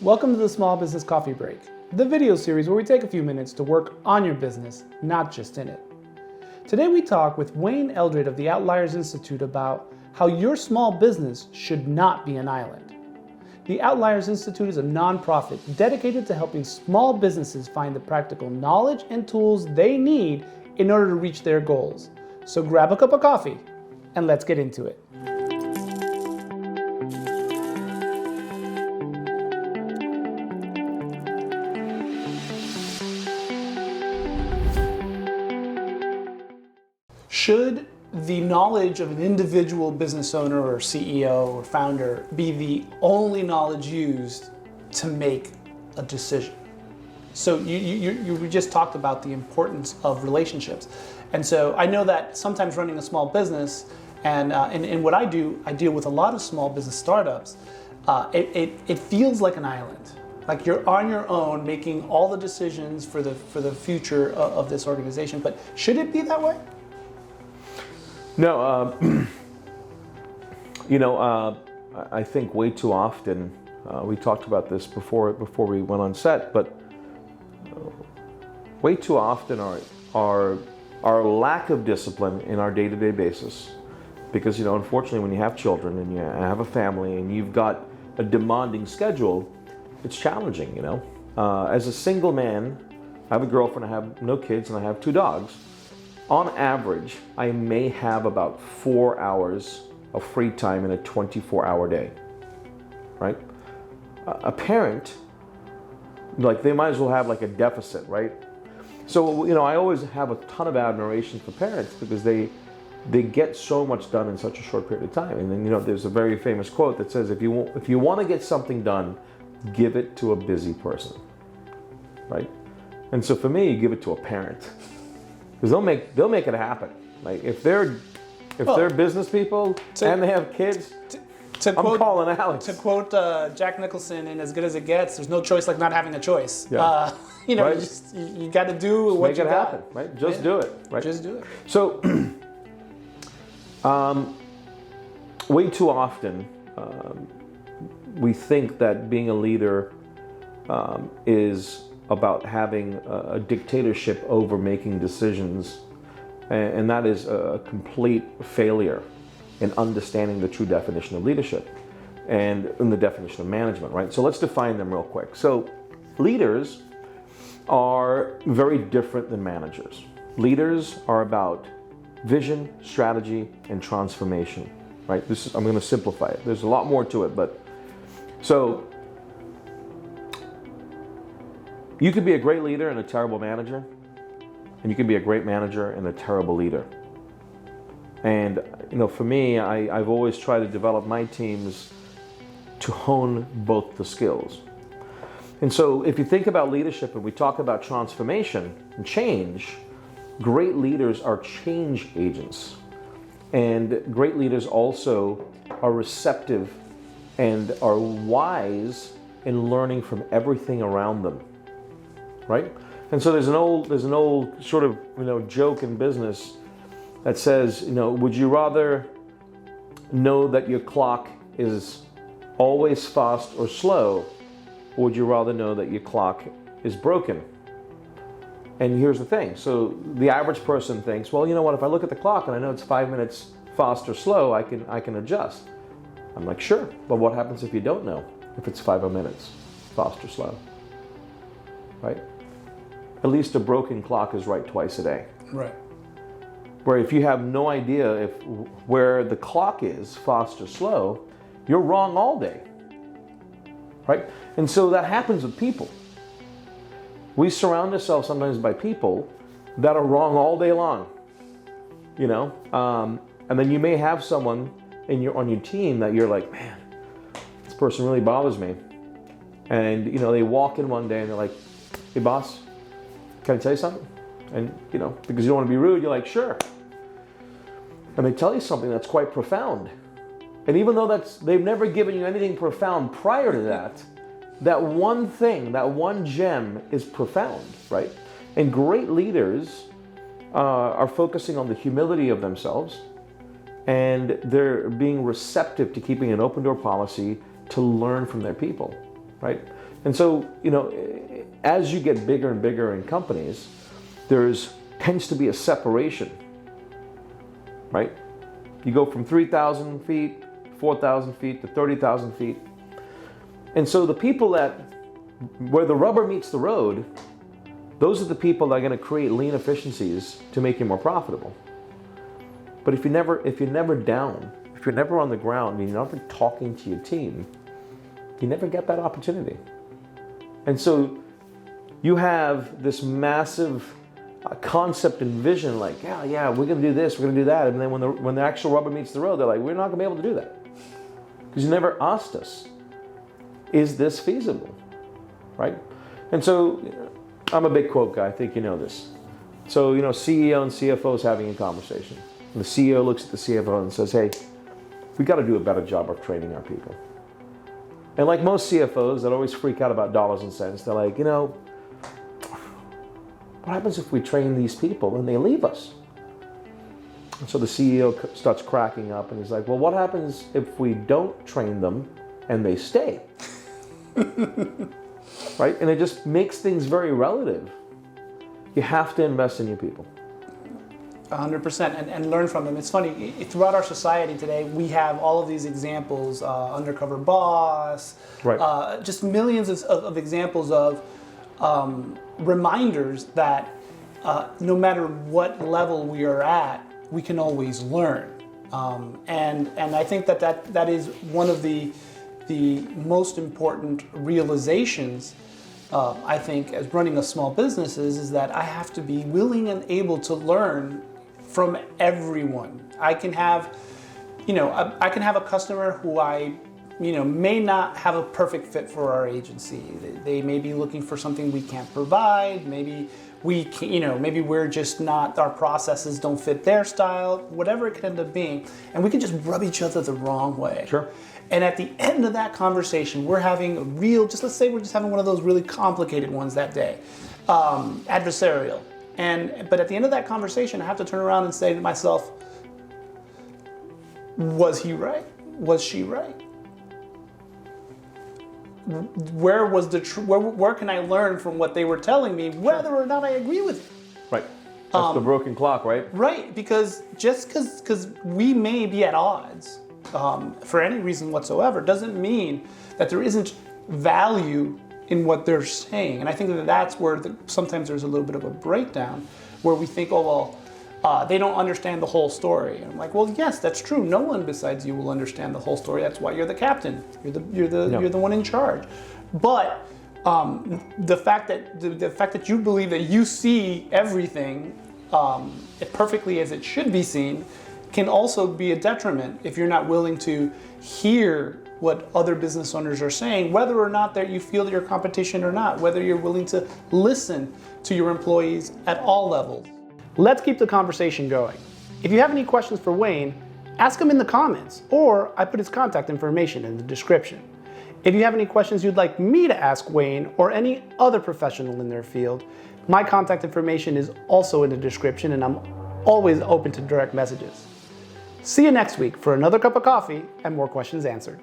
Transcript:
Welcome to the Small Business Coffee Break, the video series where we take a few minutes to work on your business, not just in it. Today we talk with Wayne Eldridge of the Outliers Institute about how your small business should not be an island. The Outliers Institute is a nonprofit dedicated to helping small businesses find the practical knowledge and tools they need in order to reach their goals. So grab a cup of coffee and let's get into it. Should the knowledge of an individual business owner or CEO or founder be the only knowledge used to make a decision? So you just talked about the importance of relationships. And so I know that sometimes running a small business and what I deal with a lot of small business startups, it feels like an island. Like you're on your own making all the decisions for the future of this organization. But should it be that way? No, I think way too often, we talked about this before we went on set, but way too often our lack of discipline in our day-to-day basis, because, unfortunately when you have children and you have a family and you've got a demanding schedule, it's challenging, As a single man, I have a girlfriend, I have no kids, and I have 2 dogs. On average, I may have about 4 hours of free time in a 24-hour day, right? A parent, they might as well have a deficit, right? So, I always have a ton of admiration for parents because they get so much done in such a short period of time. And then, there's a very famous quote that says, if you want to get something done, give it to a busy person, right? And so for me, you give it to a parent. Because they'll make it happen. Like if they're business people and they have kids, I'm calling Alex. To quote Jack Nicholson in As Good as It Gets, there's no choice like not having a choice. Yeah. Right? you got to do what you got. Make it happen, right? Just do it, right? Just do it. So, way too often, we think that being a leader is about having a dictatorship over making decisions, and that is a complete failure in understanding the true definition of leadership and in the definition of management, right? So let's define them real quick. So leaders are very different than managers. Leaders are about vision, strategy, and transformation, right? I'm going to simplify it. There's a lot more to it, but so you could be a great leader and a terrible manager, and you can be a great manager and a terrible leader. And for me, I've always tried to develop my teams to hone both the skills. And so if you think about leadership and we talk about transformation and change, great leaders are change agents. And great leaders also are receptive and are wise in learning from everything around them. Right? And so there's an old sort of, joke in business that says, would you rather know that your clock is always fast or slow, or would you rather know that your clock is broken? And here's the thing. So the average person thinks, well, if I look at the clock and I know it's 5 minutes fast or slow, I can adjust. I'm like, sure, but what happens if you don't know if it's 5 minutes fast or slow? Right? At least a broken clock is right twice a day. Right. Where if you have no idea where the clock is, fast or slow, you're wrong all day. Right? And so that happens with people. We surround ourselves sometimes by people that are wrong all day long. And then you may have someone on your team that you're like, man, this person really bothers me. And they walk in one day and they're like, hey boss, can I tell you something? And because you don't want to be rude, you're like, sure. And they tell you something that's quite profound. And even though they've never given you anything profound prior to that, that one thing, that one gem is profound, right? And great leaders are focusing on the humility of themselves, and they're being receptive to keeping an open door policy to learn from their people, right? And so, as you get bigger and bigger in companies, tends to be a separation, right? You go from 3,000 feet, 4,000 feet to 30,000 feet. And so the people where the rubber meets the road, those are the people that are going to create lean efficiencies to make you more profitable. But if you're never down, if you're never on the ground, and you're never talking to your team, you never get that opportunity. And so you have this massive concept and vision, like, yeah, we're going to do this, we're going to do that. And then when the actual rubber meets the road, they're like, we're not going to be able to do that. Because you never asked us, is this feasible, right? And so I'm a big quote guy, I think you know this. So, CEO and CFO is having a conversation. And the CEO looks at the CFO and says, hey, we got to do a better job of training our people. And like most CFOs that always freak out about dollars and cents, they're like, what happens if we train these people and they leave us? And so the CEO starts cracking up and he's like, well, what happens if we don't train them and they stay? Right? And it just makes things very relative. You have to invest in your people. 100% and learn from them. It's funny, throughout our society today, we have all of these examples, Undercover Boss, right. Just millions of examples of reminders that no matter what level we are at, we can always learn. And I think that is one of the most important realizations, I think, as running a small business is that I have to be willing and able to learn from everyone. I can have a customer who I may not have a perfect fit for our agency. They may be looking for something we can't provide. Maybe maybe we're just not, our processes don't fit their style, whatever it could end up being. And we can just rub each other the wrong way. Sure. And at the end of that conversation, we're having let's say we're just having one of those really complicated ones that day, adversarial. But at the end of that conversation, I have to turn around and say to myself, was he right? Was she right? Where can I learn from what they were telling me, whether or not I agree with it? Right. That's the broken clock, right? Right, because just because we may be at odds for any reason whatsoever doesn't mean that there isn't value in what they're saying. And I think that's where sometimes there's a little bit of a breakdown where we think, they don't understand the whole story. And I'm like, well, yes, that's true. No one besides you will understand the whole story. That's why you're the captain. You're the one in charge. But the fact that you believe that you see everything perfectly as it should be seen can also be a detriment if you're not willing to hear what other business owners are saying, whether or not that you feel that you're competition or not, whether you're willing to listen to your employees at all levels. Let's keep the conversation going. If you have any questions for Wayne, ask him in the comments, or I put his contact information in the description. If you have any questions you'd like me to ask Wayne or any other professional in their field, my contact information is also in the description, and I'm always open to direct messages. See you next week for another cup of coffee and more questions answered.